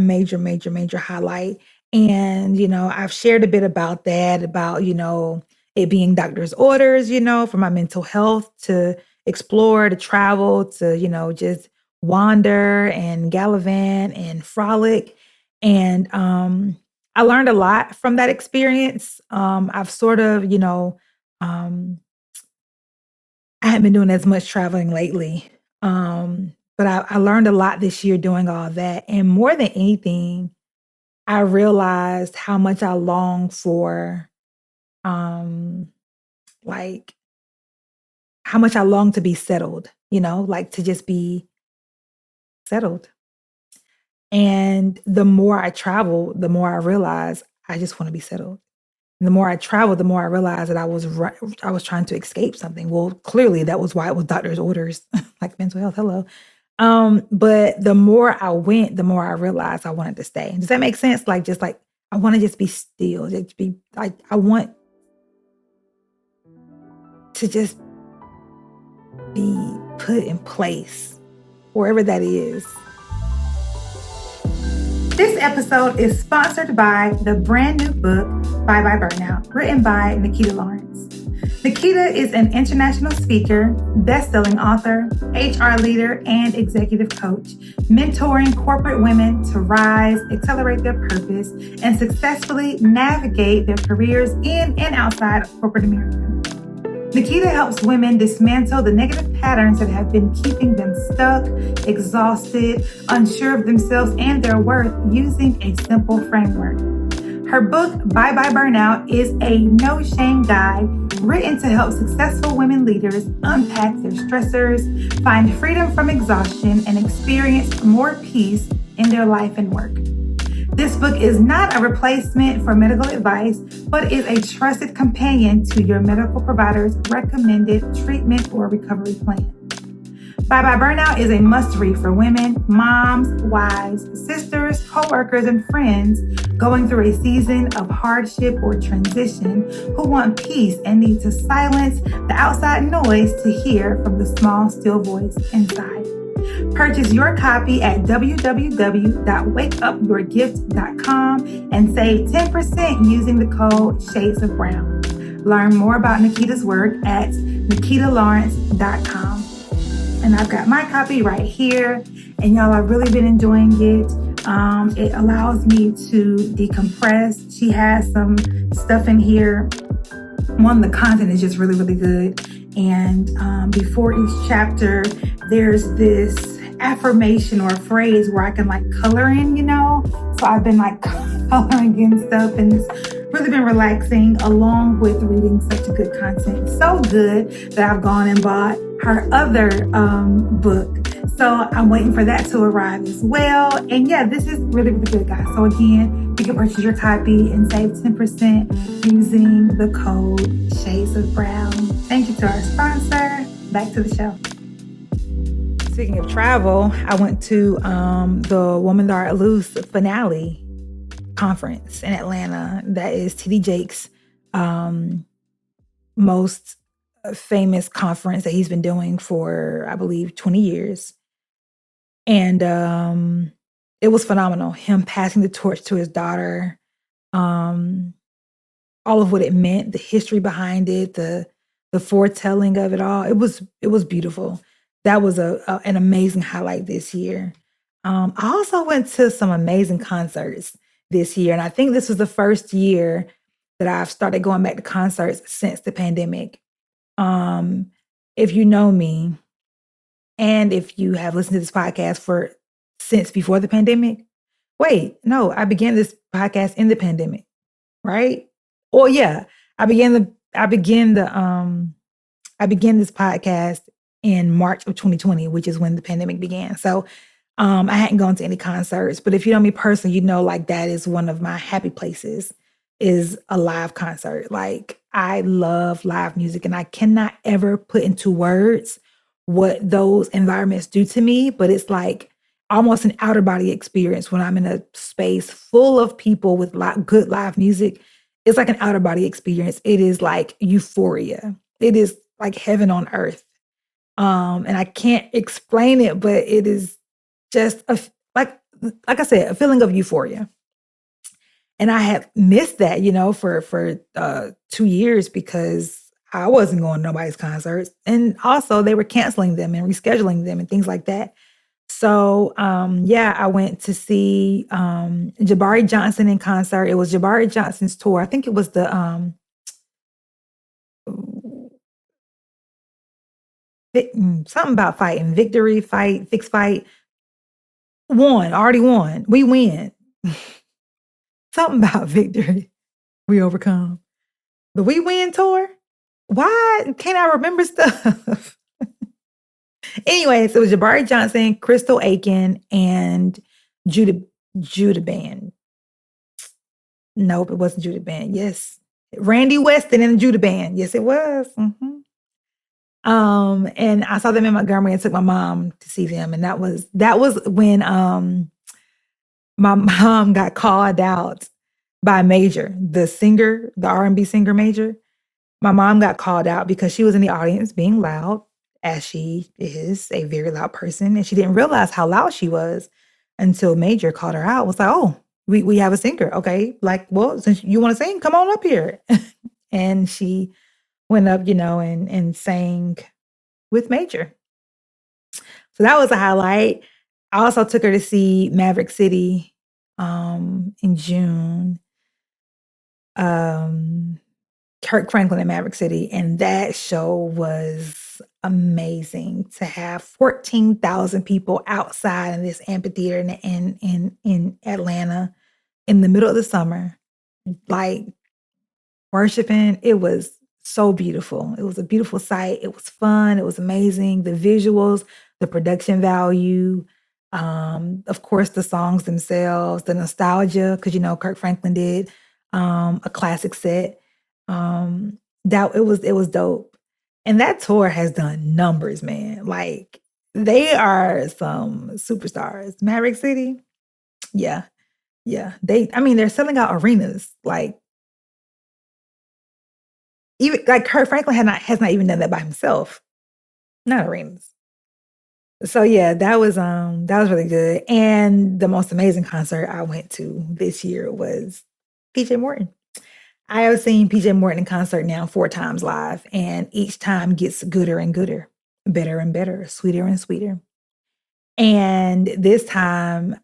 highlight. And, I've shared a bit about that, about, it being doctor's orders, for my mental health to explore, to travel, to, just wander and gallivant and frolic. And I learned a lot from that experience. I've sort of, um, I haven't been doing as much traveling lately. But I learned a lot this year doing all that. And more than anything, I realized how much I long for, um, like, how much I long to be settled, like to just be settled. And the more I travel, the more I realize I just want to be settled. And the more I traveled, the more I realized that I was trying to escape something. Well, clearly that was why it was doctor's orders, like mental health. Hello. But the more I went, the more I realized I wanted to stay. Does that make sense? Like, just like I want to just be still, just be like I want to just be put in place wherever that is. This episode is sponsored by the brand new book, Bye Bye Burnout, written by Nikita Lawrence. Nikita is an international speaker, best-selling author, HR leader, and executive coach, mentoring corporate women to rise, accelerate their purpose, and successfully navigate their careers in and outside of corporate America. Nikita helps women dismantle the negative patterns that have been keeping them stuck, exhausted, unsure of themselves and their worth using a simple framework. Her book, Bye Bye Burnout, is a no-shame guide written to help successful women leaders unpack their stressors, find freedom from exhaustion, and experience more peace in their life and work. This book is not a replacement for medical advice, but is a trusted companion to your medical provider's recommended treatment or recovery plan. Bye Bye Burnout is a must-read for women, moms, wives, sisters, co-workers, and friends going through a season of hardship or transition who want peace and need to silence the outside noise to hear from the small, still voice inside. Purchase your copy at www.wakeupyourgift.com and save 10% using the code Shades of Brown. Learn more about Nikita's work at nikitalawrence.com. And I've got my copy right here. And y'all, I've really been enjoying it. It allows me to decompress. She has some stuff in here. The content is just really, really good. And before each chapter, there's this affirmation or phrase where I can like color in, So I've been like coloring in stuff, and it's really been relaxing along with reading such a good content. So good that I've gone and bought her other book. So I'm waiting for that to arrive as well. And yeah, this is really, really good, guys. So again, you can purchase your copy and save 10% using the code Shades of Brown. Thank you to our sponsor. Back to the show. Speaking of travel, I went to the Woman That Art Loose finale conference in Atlanta. That is TD Jakes' most famous conference that he's been doing for, I believe, 20 years. And it was phenomenal. Him passing the torch to his daughter, all of what it meant, the history behind it, the foretelling of it all. It was beautiful. That was an amazing highlight this year. I also went to some amazing concerts this year, and I think this was the first year that I've started going back to concerts since the pandemic. If you know me, and if you have listened to this podcast since before the pandemic, wait, no, I began this podcast in the pandemic, right? Oh yeah, I began this podcast in March of 2020, which is when the pandemic began. So I hadn't gone to any concerts, but if you know me personally, like that is one of my happy places, is a live concert. Like I love live music, and I cannot ever put into words what those environments do to me, but it's like almost an outer body experience when I'm in a space full of people with good live music. It's like an outer body experience. It is like euphoria. It is like heaven on earth. And I can't explain it, but it is just like I said, a feeling of euphoria. And I have missed that, for 2 years because I wasn't going to nobody's concerts, and also they were canceling them and rescheduling them and things like that. So, yeah, I went to see, Jabari Johnson in concert. It was Jabari Johnson's tour. I think it was something about fighting, victory, fight, fix fight. Won, already won. We win. Something about victory. We overcome. The We Win tour? Why can't I remember stuff? Anyways, it was Jabari Johnson, Crystal Aiken, and Judah Judah Band. Nope, it wasn't Judah Band. Yes. Randy Weston and the Judah Band. Yes, it was. And I saw them in Montgomery and took my mom to see them. And that was when my mom got called out by Major, the singer, the R&B singer Major. My mom got called out because she was in the audience being loud, as she is a very loud person, and she didn't realize how loud she was until Major called her out. Was like, "Oh, we have a singer, okay? Like, well, since you want to sing, come on up here." And she went up, and sang with Major. So that was a highlight. I also took her to see Maverick City in June. Kirk Franklin in Maverick City, and that show was amazing to have 14,000 people outside in this amphitheater in Atlanta in the middle of the summer, like worshiping. It was so beautiful. It was a beautiful sight. It was fun. It was amazing. The visuals, the production value, of course, the songs themselves, the nostalgia, because Kirk Franklin did a classic set. That it was dope. And that tour has done numbers, man. Like they are some superstars. Maverick City, yeah, yeah. They're selling out arenas. Like even like Kurt Franklin has not even done that by himself. Not arenas. So yeah, that was really good. And the most amazing concert I went to this year was PJ Morton. I have seen PJ Morton in concert now 4 times live, and each time gets gooder and gooder, better and better, sweeter and sweeter. And this time,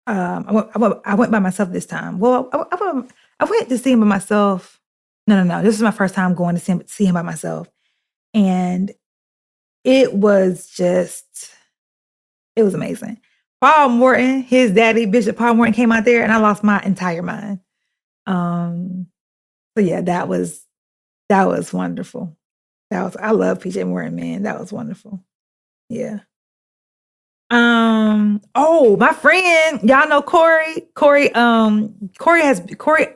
I went by myself this time. Well, I went to see him by myself. No, no, no. This is my first time going to see him by myself. And it was just, it was amazing. Paul Morton, his daddy, Bishop Paul Morton, came out there, and I lost my entire mind. So yeah, that was wonderful. I love PJ Morton, man. That was wonderful. Yeah. Oh, my friend, y'all know Corey. Corey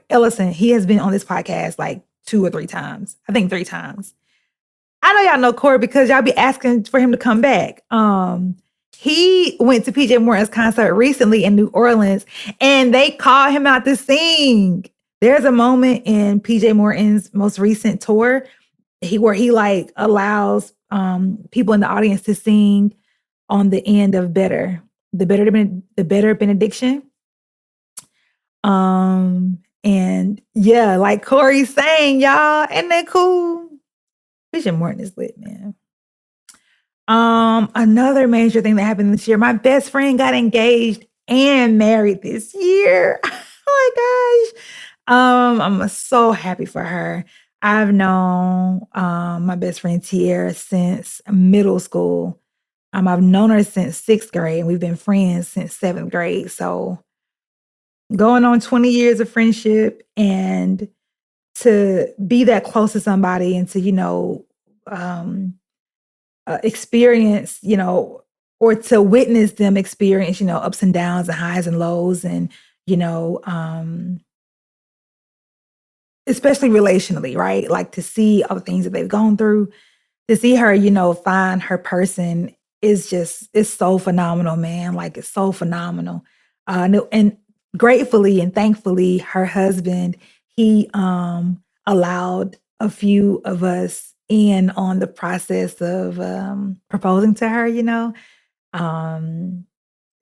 Ellison. He has been on this podcast like 2 or 3 times. I think 3 times. I know y'all know Corey because y'all be asking for him to come back. He went to PJ Morton's concert recently in New Orleans, and they called him out to sing. There's a moment in PJ Morton's most recent tour where he like allows people in the audience to sing on the end of the better benediction. And yeah, like Corey saying, y'all, isn't that cool? Bishop Morton is lit, man. Another major thing that happened this year, my best friend got engaged and married this year. Oh my gosh. I'm so happy for her. I've known my best friend Tierra since middle school. I've known her since 6th grade, and we've been friends since 7th grade. So going on 20 years of friendship, and to be that close to somebody, and to, experience, or to witness them experience, ups and downs and highs and lows, and, you know, especially relationally, right? Like to see all the things that they've gone through, to see her, find her person is just it's so phenomenal, man. Like it's so phenomenal. And gratefully and thankfully, her husband, he allowed a few of us in on the process of proposing to her. Um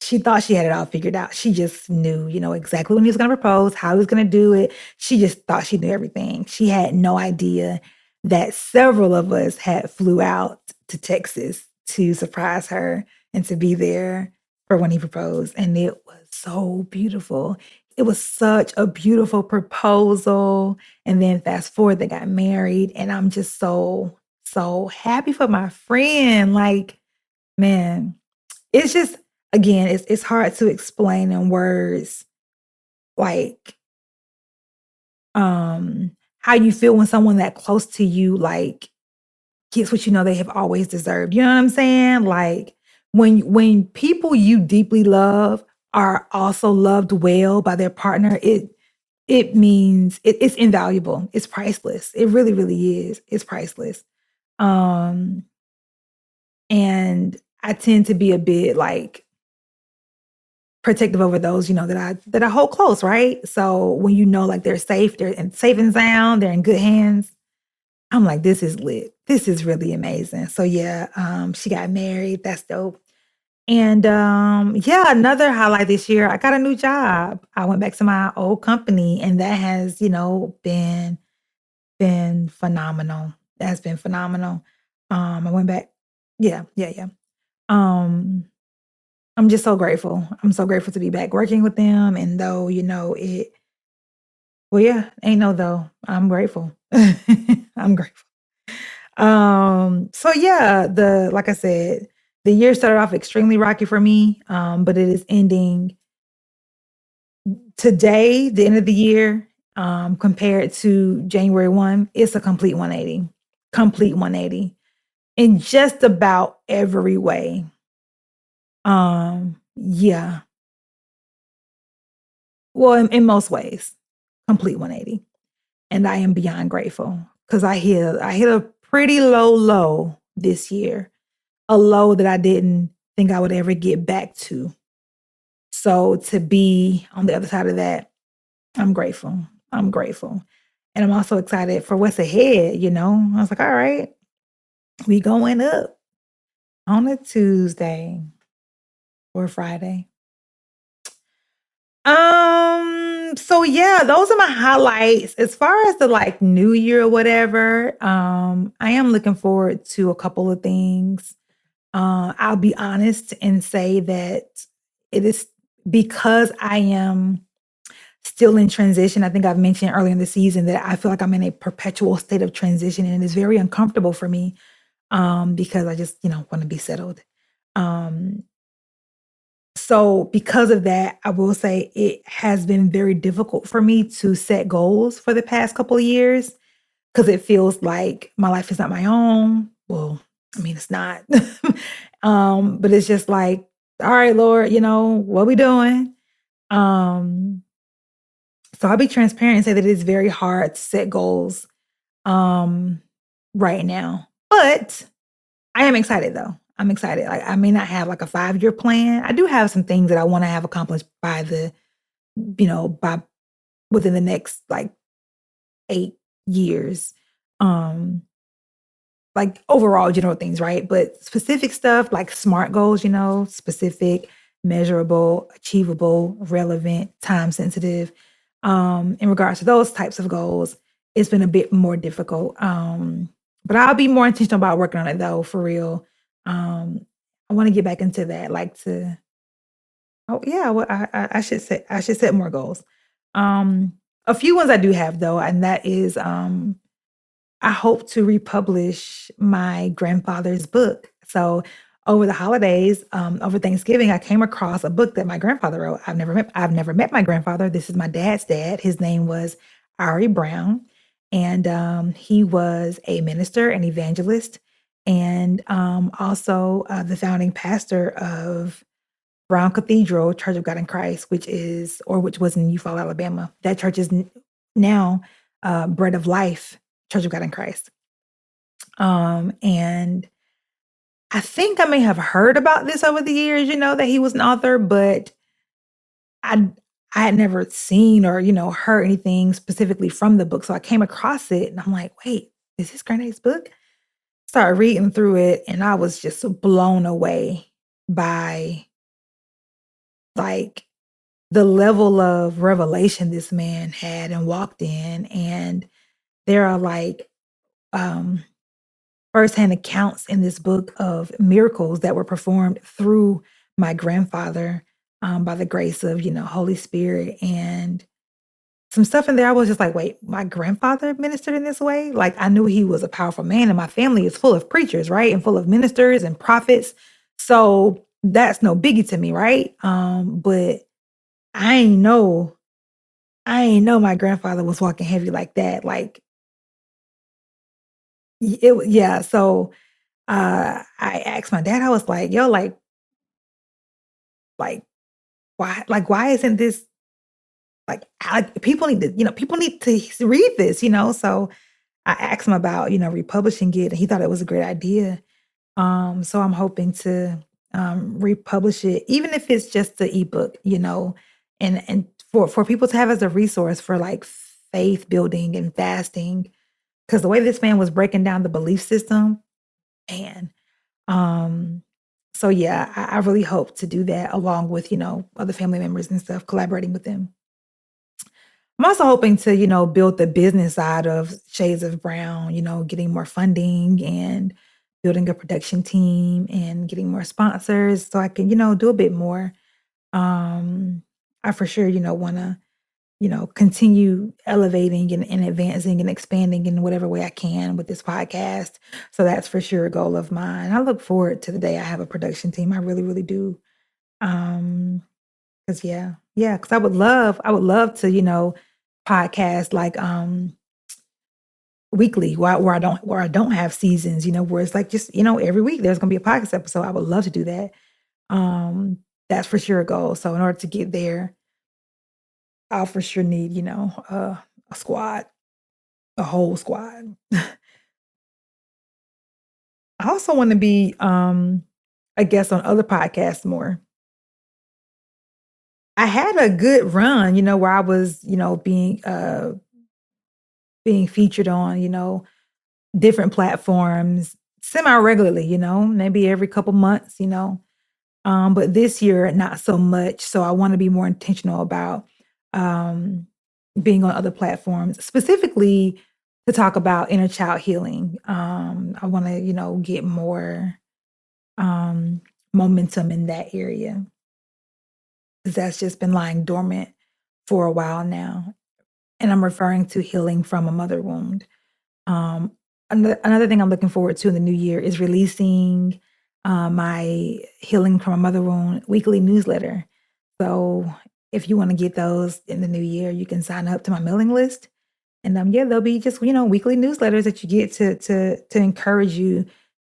she thought she had it all figured out. She just knew, exactly when he was gonna propose, how he was gonna do it. She just thought she knew everything. She had no idea that several of us had flew out to Texas to surprise her and to be there for when he proposed, and it was so beautiful. It was such a beautiful proposal, and then fast forward, they got married, and I'm just so, so happy for my friend, like, man, it's just again, it's hard to explain in words, like, how you feel when someone that close to you, like, gets what you know they have always deserved, you know what I'm saying? Like, when people you deeply love are also loved well by their partner, it means it's invaluable, it's priceless, it really, really is, it's priceless. Um, and I tend to be a bit, like, protective over those, that I hold close, right? So when like they're safe, safe and sound, they're in good hands. I'm like, this is lit. This is really amazing. So yeah, she got married. That's dope. And yeah, another highlight this year, I got a new job. I went back to my old company, and that has, been phenomenal. That's been phenomenal. I went back. Yeah, yeah, yeah. Um, I'm just so grateful. I'm so grateful to be back working with them, and though, it well, yeah, ain't no though. I'm grateful. I'm grateful. So yeah, the like I said, the year started off extremely rocky for me, but it is ending today, the end of the year, compared to January 1, it's a complete 180. Complete 180 in just about every way. Yeah. Well, in most ways, complete 180. And I am beyond grateful because I hit a pretty low this year, a low that I didn't think I would ever get back to. So to be on the other side of that, I'm grateful. I'm grateful. And I'm also excited for what's ahead. I was like, all right, we going up on a Tuesday or Friday. So yeah, those are my highlights. As far as the like new year or whatever, I am looking forward to a couple of things. I'll be honest and say that it is because I am still in transition. I think I've mentioned earlier in the season that I feel like I'm in a perpetual state of transition, and it's very uncomfortable for me because I just, want to be settled. Um, so because of that, I will say it has been very difficult for me to set goals for the past couple of years because it feels like my life is not my own. Well, I mean, it's not. But it's just like, all right, Lord, what we doing? Um, so I'll be transparent and say that it's very hard to set goals um right now. But I am excited though. I'm excited. Like I may not have like a 5-year plan. I do have some things that I want to have accomplished by within the next like 8 years. Um like overall general things, right? But specific stuff like SMART goals, specific, measurable, achievable, relevant, time sensitive. In regards to those types of goals, it's been a bit more difficult. But I'll be more intentional about working on it though, for real. I want to get back into that, like to oh yeah, well I should set more goals. Um, a few ones I do have though, and that is I hope to republish my grandfather's book. So over the holidays, over Thanksgiving, I came across a book that my grandfather wrote. I've never met my grandfather. This is my dad's dad. His name was Ari Brown. And he was a minister and evangelist, and also the founding pastor of Brown Cathedral Church of God in Christ, which was in Eufaula, Alabama. That church is now Bread of Life, Church of God in Christ. And I think I may have heard about this over the years, that he was an author, but I I had never seen or, heard anything specifically from the book. So I came across it and I'm like, wait, is this Grenad's book? Started reading through it and I was just blown away by like the level of revelation this man had and walked in. And there are like um firsthand accounts in this book of miracles that were performed through my grandfather, by the grace of, Holy Spirit, and some stuff in there, I was just like, "Wait, my grandfather ministered in this way?" Like, I knew he was a powerful man, and my family is full of preachers, right? And full of ministers and prophets. So, that's no biggie to me, right? But I ain't know I ain't know my grandfather was walking heavy like that, like, yeah, so, I asked my dad, I was like, "Yo, like, why isn't this people need to, people need to read this, So I asked him about, republishing it, and he thought it was a great idea. So I'm hoping to republish it, even if it's just the ebook, and for people to have as a resource for like faith building and fasting. Because the way this man was breaking down the belief system, man. Um, so yeah, I really hope to do that along with, other family members and stuff, collaborating with them. I'm also hoping to, build the business side of Shades of Brown, getting more funding and building a production team and getting more sponsors so I can, do a bit more. I for sure, want to, continue elevating and advancing and expanding in whatever way I can with this podcast. So that's for sure a goal of mine. I look forward to the day I have a production team. I really, really do. Um, 'Cause yeah, because I would love to, podcast like, weekly where I don't have seasons, where it's like just, every week there's gonna be a podcast episode. I would love to do that. Um, that's for sure a goal. So in order to get there, I'll for sure need, a squad, a whole squad. I also wanna be, a guest on other podcasts more. I had a good run, where I was, being featured on, different platforms semi-regularly, maybe every couple months, but this year, not so much. So I wanna be more intentional about, um, being on other platforms, specifically to talk about inner child healing. I wanna, get more, um, momentum in that area, 'cause that's just been lying dormant for a while now, and I'm referring to healing from a mother wound. Um, another thing I'm looking forward to in the new year is releasing, my Healing from a Mother Wound weekly newsletter. So if you wanna get those in the new year, you can sign up to my mailing list, and, yeah, there'll be just, weekly newsletters that you get to encourage you,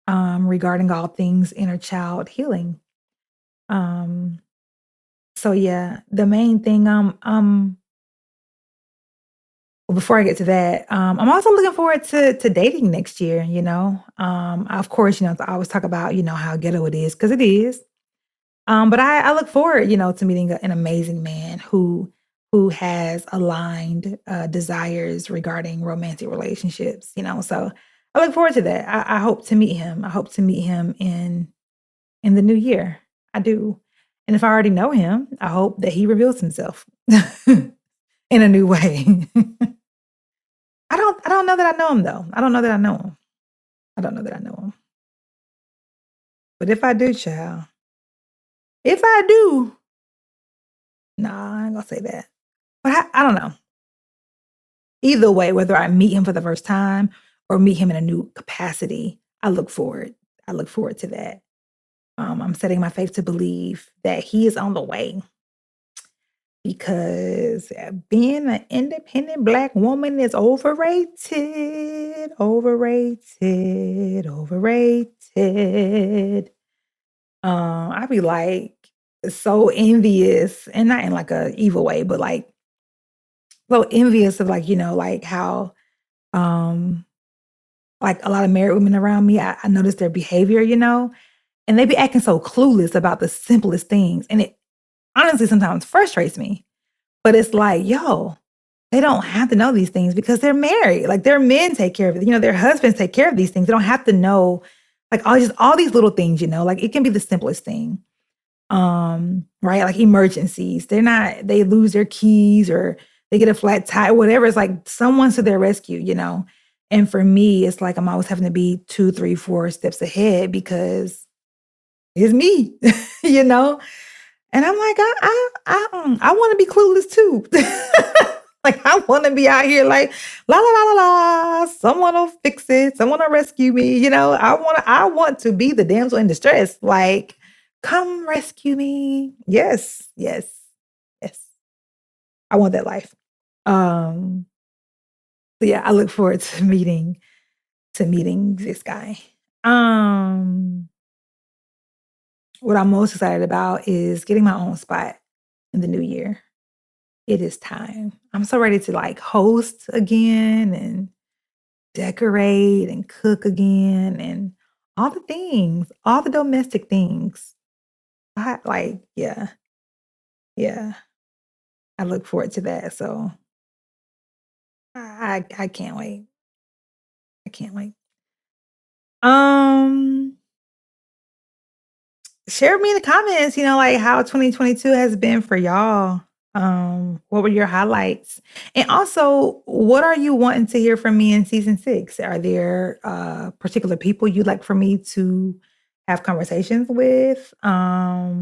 regarding all things inner child healing. Um, so yeah, the main thing, well, before I get to that, I'm also looking forward to dating next year, Of course, I always talk about, how ghetto it is, because it is. But I look forward, to meeting an amazing man who has aligned, desires regarding romantic relationships, so I look forward to that. I hope to meet him. I hope to meet him in the new year. I do. And if I already know him, I hope that he reveals himself in a new way. I don't know that I know him, though. I don't know that I know him. I don't know that I know him. But if I do, child, if I do, nah, I ain't gonna say that. But I don't know. Either way, whether I meet him for the first time or meet him in a new capacity, I look forward to that. I'm setting my faith to believe that he is on the way because being an independent Black woman is overrated, overrated, overrated. I be like so envious, and not in like a evil way, but like so envious of like, like how, um, like a lot of married women around me, I notice their behavior, and they be acting so clueless about the simplest things. And it honestly sometimes frustrates me. But it's like, yo, they don't have to know these things because they're married. Like their men take care of it. Their husbands take care of these things. They don't have to know like all these little things, like it can be the simplest thing. Right? Like emergencies. They lose their keys or they get a flat tire, whatever. It's like someone's to their rescue. And for me, it's like I'm always having to be 2, 3, 4 steps ahead because it's me, you know? And I'm like, I want to be clueless too. Like I want to be out here like la la la la la. Someone will fix it. Someone will rescue me. I want to be the damsel in distress. Like, come rescue me. Yes, yes, yes. I want that life. Um, so yeah, I look forward to meeting this guy. Um, what I'm most excited about is getting my own spot in the new year. It is time. I'm so ready to like host again and decorate and cook again and all the things, all the domestic things. Yeah, yeah. I look forward to that. So I can't wait. I can't wait. Um, Share with me in the comments, like how 2022 has been for y'all. What were your highlights? And also, what are you wanting to hear from me in season 6? Are there particular people you'd like for me to have conversations with? Are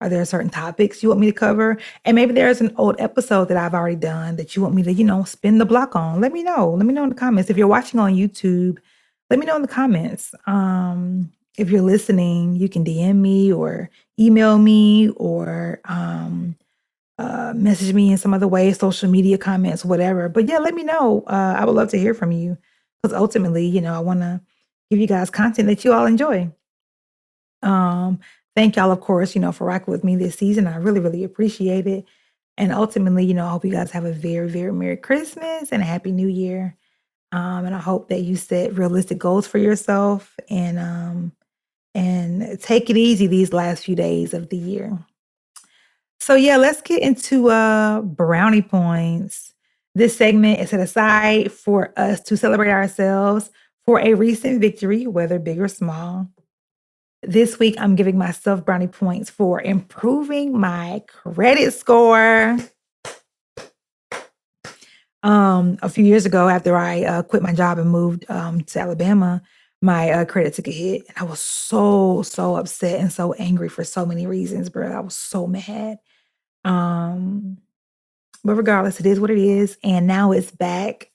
there certain topics you want me to cover? And maybe there's an old episode that I've already done that you want me to, spin the block on. Let me know. Let me know in the comments. If you're watching on YouTube, let me know in the comments. If you're listening, you can DM me or email me or message me in some other way, social media comments, whatever. But yeah, let me know. I would love to hear from you because ultimately, I want to give you guys content that you all enjoy. Um, Thank y'all, of course, for rocking with me this season. I really, really appreciate it. And ultimately, I hope you guys have a very, very Merry Christmas and a Happy New Year. And I hope that you set realistic goals for yourself and take it easy these last few days of the year. So yeah, let's get into brownie points. This segment is set aside for us to celebrate ourselves for a recent victory, whether big or small. This week, I'm giving myself brownie points for improving my credit score. A few years ago, after I quit my job and moved to Alabama, my credit took a hit, and I was so upset and so angry for so many reasons, bro. I was so mad. Um, but regardless, it is what it is, and now it's back.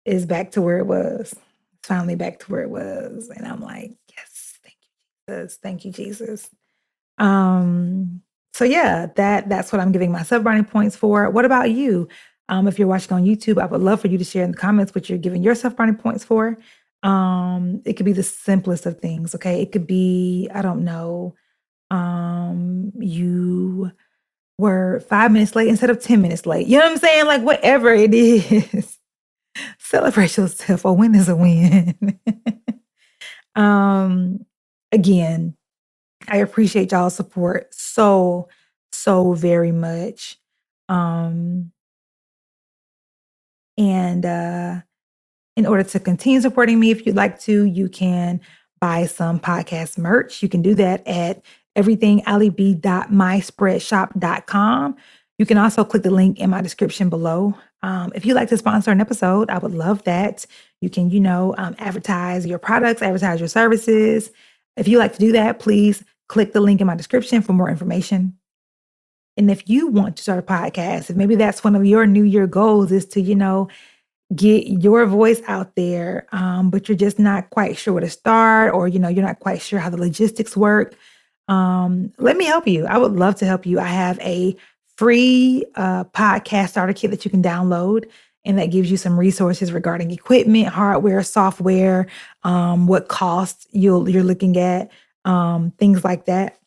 It's back to where it was. It's finally back to where it was, and I'm like, yes, thank you, Jesus. Thank you, Jesus. Um, so yeah, that's what I'm giving myself brownie points for. What about you? If you're watching on YouTube, I would love for you to share in the comments what you're giving yourself brownie points for. It could be the simplest of things, okay? It could be, I don't know, you were 5 minutes late instead of 10 minutes late. You know what I'm saying? Like whatever it is, celebrate yourself. A win is a win. um, Again, I appreciate y'all's support so very much. Um, and in order to continue supporting me, if you'd like to, you can buy some podcast merch. You can do that at everythingalyb.myspreadshop.com. You can also click the link in my description below. If you'd like to sponsor an episode, I would love that. You can, advertise your products, advertise your services. If you like to do that, please click the link in my description for more information. And if you want to start a podcast, if maybe that's one of your New Year goals is to, get your voice out there, but you're just not quite sure where to start, or, you're not quite sure how the logistics work, let me help you. I would love to help you. I have a free podcast starter kit that you can download, and that gives you some resources regarding equipment, hardware, software, what costs you're looking at, things like that.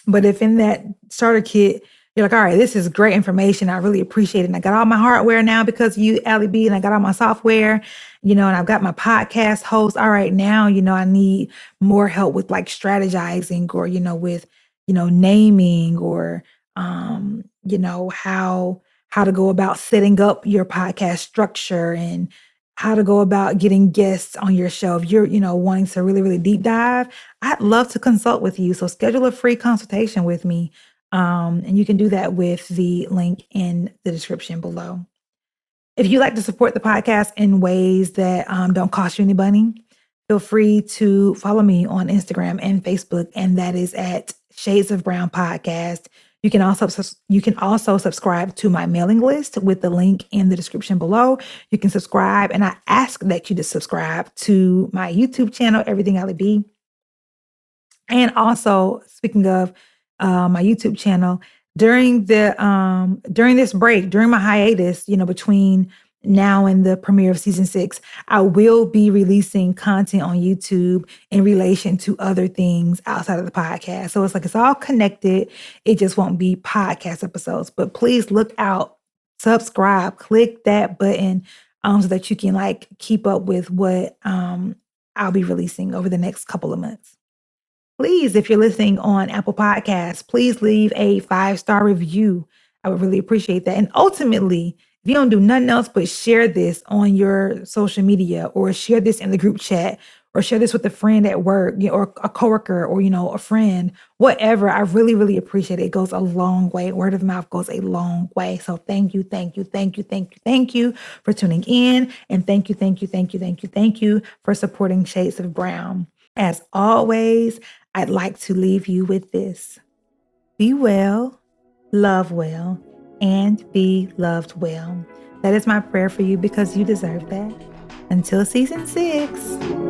But if in that starter kit You're like, all right, this is great information. I really appreciate it. And I got all my hardware now because of you, AlyB, and I got all my software, and I've got my podcast host. All right, now, I need more help with like strategizing or, with, naming or, how to go about setting up your podcast structure and how to go about getting guests on your show. If you're, wanting to really, really deep dive, I'd love to consult with you. So schedule a free consultation with me. And you can do that with the link in the description below. If you like to support the podcast in ways that don't cost you any money, feel free to follow me on Instagram and Facebook, and that is at Shades of Brown Podcast. You can also subscribe to my mailing list with the link in the description below. You can subscribe, and I ask that you to subscribe to my YouTube channel, Everything AlyB. And also, speaking of my YouTube channel, during this break, during my hiatus, between now and the premiere of season 6, I will be releasing content on YouTube in relation to other things outside of the podcast. So it's all connected. It just won't be podcast episodes. But please look out, subscribe, click that button so that you can keep up with what I'll be releasing over the next couple of months. Please, if you're listening on Apple Podcasts, please leave a 5-star review. I would really appreciate that. And ultimately, if you don't do nothing else but share this on your social media, or share this in the group chat, or share this with a friend at work, or a coworker, or a friend, whatever, I really, really appreciate it. It goes a long way. Word of mouth goes a long way. So thank you, thank you, thank you, thank you, thank you for tuning in. And thank you, thank you, thank you, thank you, thank you for supporting Shades of Brown. As always, I'd like to leave you with this. Be well, love well, and be loved well. That is my prayer for you because you deserve that. Until season 6.